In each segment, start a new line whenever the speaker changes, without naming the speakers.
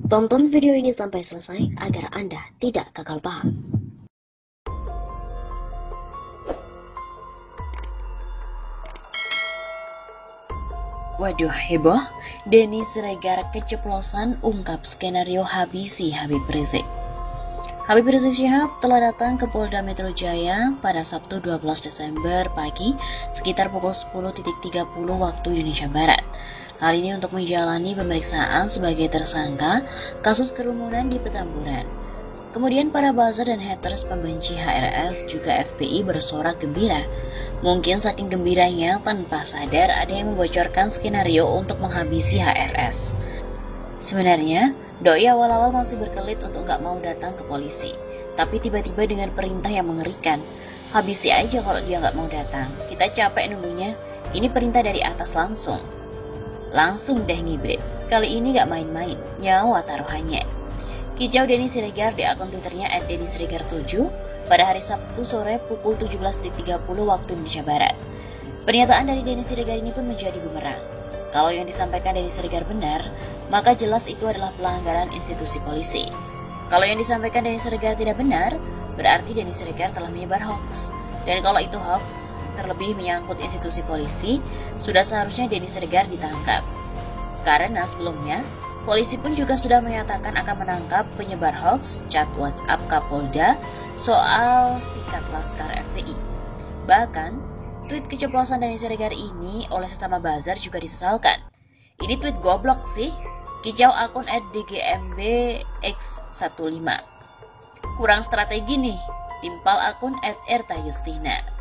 Tonton video ini sampai selesai agar Anda tidak gagal paham.
Waduh, heboh. Denny Siregar keceplosan ungkap skenario habisi Habib Rizik. Habib Rizik Syihab telah datang ke Polda Metro Jaya pada Sabtu 12 Desember pagi sekitar pukul 10.30 waktu Indonesia Barat. Hal ini untuk menjalani pemeriksaan sebagai tersangka kasus kerumunan di Petamburan. Kemudian para buzzer dan haters pembenci HRS juga FPI bersorak gembira. Mungkin saking gembiranya tanpa sadar ada yang membocorkan skenario untuk menghabisi HRS. Sebenarnya, Doi awal-awal masih berkelit untuk gak mau datang ke polisi. Tapi tiba-tiba dengan perintah yang mengerikan, habisi aja kalau dia gak mau datang. Kita capek nunggunya, ini perintah dari atas langsung. Langsung deh ngibrit, kali ini gak main-main, nyawa taruhannya. Kicau Denny Siregar di akun Twitternya @dennysiregar7 pada hari Sabtu sore pukul 17.30 waktu Indonesia Barat. Pernyataan dari Denny Siregar ini pun menjadi bumerang. Kalau yang disampaikan Denny Siregar benar, maka jelas itu adalah pelanggaran institusi polisi. Kalau yang disampaikan Denny Siregar tidak benar, berarti Denny Siregar telah menyebar hoax. Dan kalau itu hoax, terlebih menyangkut institusi polisi, sudah seharusnya Denny Siregar ditangkap. Karena sebelumnya, polisi pun juga sudah menyatakan akan menangkap penyebar hoax chat WhatsApp Kapolda soal sikat Laskar FPI. Bahkan, tweet keceplosan Denny Siregar ini oleh sesama buzzer juga disesalkan. Ini tweet goblok sih, kicau akun @dgmbx15. Kurang strategi nih, timpal akun @ertayustina.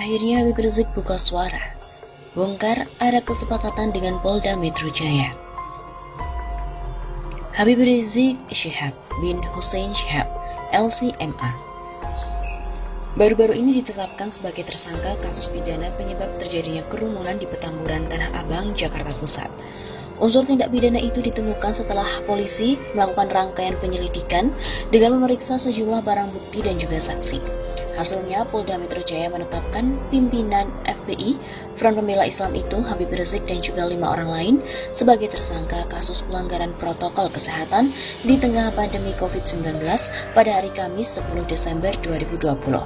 Akhirnya Habib Rizik buka suara. Bongkar ada kesepakatan dengan Polda Metro Jaya. Habib Rizik Syihab bin Hussein Syihab, LCMA, baru-baru ini ditetapkan sebagai tersangka kasus pidana penyebab terjadinya kerumunan di Petamburan, Tanah Abang, Jakarta Pusat. Unsur tindak pidana itu ditemukan setelah polisi melakukan rangkaian penyelidikan dengan memeriksa sejumlah barang bukti dan juga saksi. Hasilnya, Polda Metro Jaya menetapkan pimpinan FPI, Front Pembela Islam itu, Habib Rizik dan juga 5 orang lain sebagai tersangka kasus pelanggaran protokol kesehatan di tengah pandemi COVID-19 pada hari Kamis 10 Desember 2020.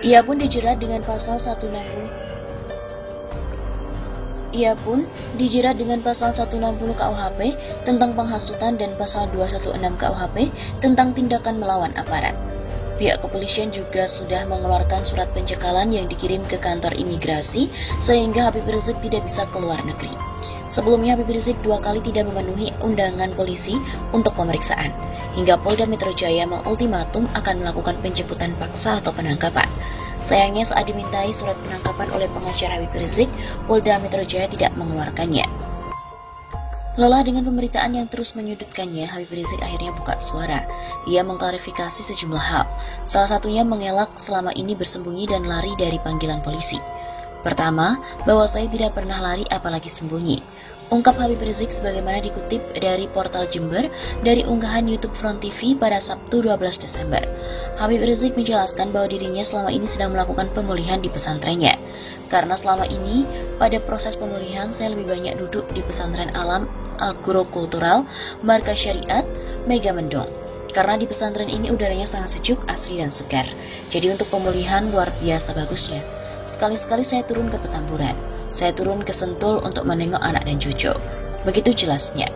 Ia pun dijerat dengan pasal 160 KUHP tentang penghasutan dan pasal 216 KUHP tentang tindakan melawan aparat. Pihak kepolisian juga sudah mengeluarkan surat pencekalan yang dikirim ke kantor imigrasi sehingga Habib Rizik tidak bisa keluar negeri. Sebelumnya Habib Rizik 2 kali tidak memenuhi undangan polisi untuk pemeriksaan, hingga Polda Metro Jaya mengultimatum akan melakukan penjemputan paksa atau penangkapan. Sayangnya saat dimintai surat penangkapan oleh pengacara Habib Rizik, Polda Metro Jaya tidak mengeluarkannya. Lelah dengan pemberitaan yang terus menyudutkannya, Habib Rizik akhirnya buka suara. Ia mengklarifikasi sejumlah hal, salah satunya mengelak selama ini bersembunyi dan lari dari panggilan polisi. Pertama, bahwa saya tidak pernah lari apalagi sembunyi. Ungkap Habib Rizik sebagaimana dikutip dari portal Jember dari unggahan YouTube Front TV pada Sabtu 12 Desember. Habib Rizik menjelaskan bahwa dirinya selama ini sedang melakukan pemulihan di pesantrennya. Karena selama ini, pada proses pemulihan saya lebih banyak duduk di pesantren alam agrokultural Markas Syariat Mega Mendong. Karena di pesantren ini udaranya sangat sejuk, asri dan segar. Jadi untuk pemulihan luar biasa bagusnya. Sekali-sekali saya turun ke Petamburan. Saya turun ke Sentul untuk menengok anak dan cucu. Begitu jelasnya.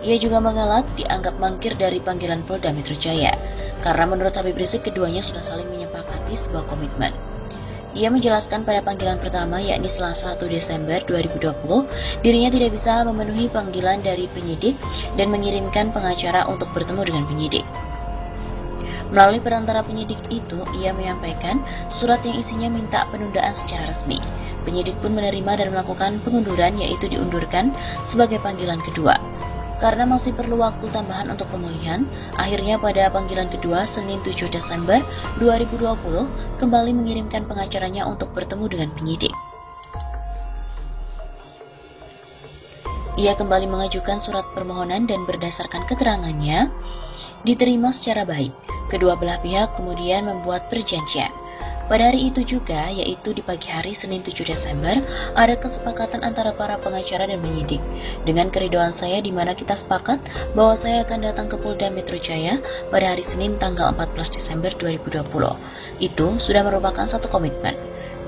Ia juga mengelak dianggap mangkir dari panggilan Polda Metro Jaya. Karena menurut Habib Rizik keduanya sudah saling menyepakati sebuah komitmen. Ia menjelaskan pada panggilan pertama yakni Selasa 1 Desember 2020, dirinya tidak bisa memenuhi panggilan dari penyidik dan mengirimkan pengacara untuk bertemu dengan penyidik. Melalui perantara penyidik itu, ia menyampaikan surat yang isinya minta penundaan secara resmi. Penyidik pun menerima dan melakukan pengunduran, yaitu diundurkan sebagai panggilan kedua. Karena masih perlu waktu tambahan untuk pemulihan, akhirnya pada panggilan kedua Senin 7 Desember 2020 kembali mengirimkan pengacaranya untuk bertemu dengan penyidik. Ia kembali mengajukan surat permohonan dan berdasarkan keterangannya diterima secara baik. Kedua belah pihak kemudian membuat perjanjian. Pada hari itu juga, yaitu di pagi hari Senin 7 Desember, ada kesepakatan antara para pengacara dan penyidik. Dengan keridhaan saya di mana kita sepakat bahwa saya akan datang ke Polda Metro Jaya pada hari Senin tanggal 14 Desember 2020. Itu sudah merupakan satu komitmen.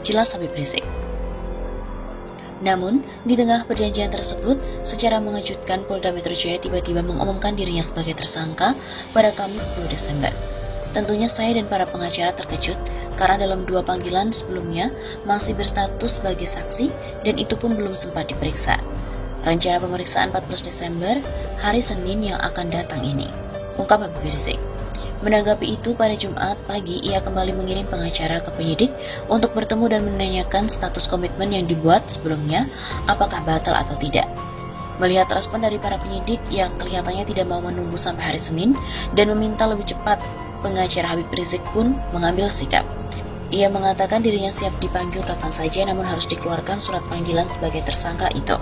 Jelas Habib Rizik. Namun, di tengah perjanjian tersebut, secara mengejutkan Polda Metro Jaya tiba-tiba mengumumkan dirinya sebagai tersangka pada Kamis 10 Desember. Tentunya saya dan para pengacara terkejut karena dalam dua panggilan sebelumnya masih berstatus sebagai saksi dan itu pun belum sempat diperiksa. Rencana pemeriksaan 14 Desember, hari Senin yang akan datang ini, ungkap Habib Rizik. Menanggapi itu, pada Jumat pagi ia kembali mengirim pengacara ke penyidik untuk bertemu dan menanyakan status komitmen yang dibuat sebelumnya, apakah batal atau tidak. Melihat respon dari para penyidik yang kelihatannya tidak mau menunggu sampai hari Senin dan meminta lebih cepat, pengacara Habib Rizik pun mengambil sikap. Ia mengatakan dirinya siap dipanggil kapan saja namun harus dikeluarkan surat panggilan sebagai tersangka itu.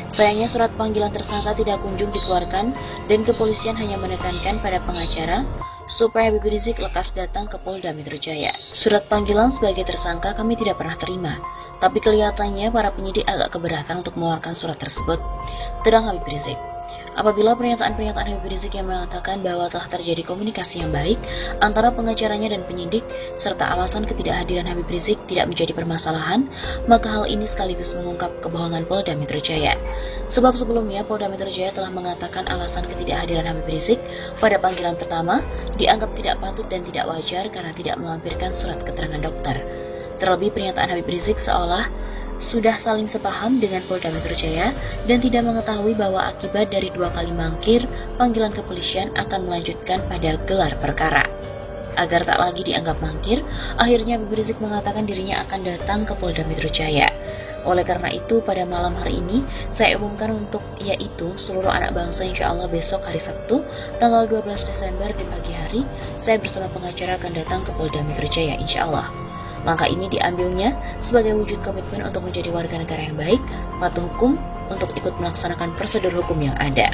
Sayangnya surat panggilan tersangka tidak kunjung dikeluarkan dan kepolisian hanya menekankan pada pengacara supaya Habib Rizik lekas datang ke Polda Metro Jaya. Surat panggilan sebagai tersangka kami tidak pernah terima, tapi kelihatannya para penyidik agak keberatan untuk mengeluarkan surat tersebut, terang Habib Rizik. Apabila pernyataan-pernyataan Habib Rizik yang mengatakan bahwa telah terjadi komunikasi yang baik antara pengacaranya dan penyidik, serta alasan ketidakhadiran Habib Rizik tidak menjadi permasalahan, maka hal ini sekaligus mengungkap kebohongan Polda Metro Jaya. Sebab sebelumnya Polda Metro Jaya telah mengatakan alasan ketidakhadiran Habib Rizik pada panggilan pertama dianggap tidak patut dan tidak wajar karena tidak melampirkan surat keterangan dokter. Terlebih pernyataan Habib Rizik seolah sudah saling sepaham dengan Polda Metro Jaya dan tidak mengetahui bahwa akibat dari dua kali mangkir, panggilan kepolisian akan melanjutkan pada gelar perkara. Agar tak lagi dianggap mangkir, akhirnya Habib Rizik mengatakan dirinya akan datang ke Polda Metro Jaya. Oleh karena itu, pada malam hari ini, saya umumkan untuk yaitu seluruh anak bangsa insya Allah besok hari Sabtu, tanggal 12 Desember di pagi hari, saya bersama pengacara akan datang ke Polda Metro Jaya insya Allah. Langkah ini diambilnya sebagai wujud komitmen untuk menjadi warga negara yang baik, patuh hukum, untuk ikut melaksanakan prosedur hukum yang ada.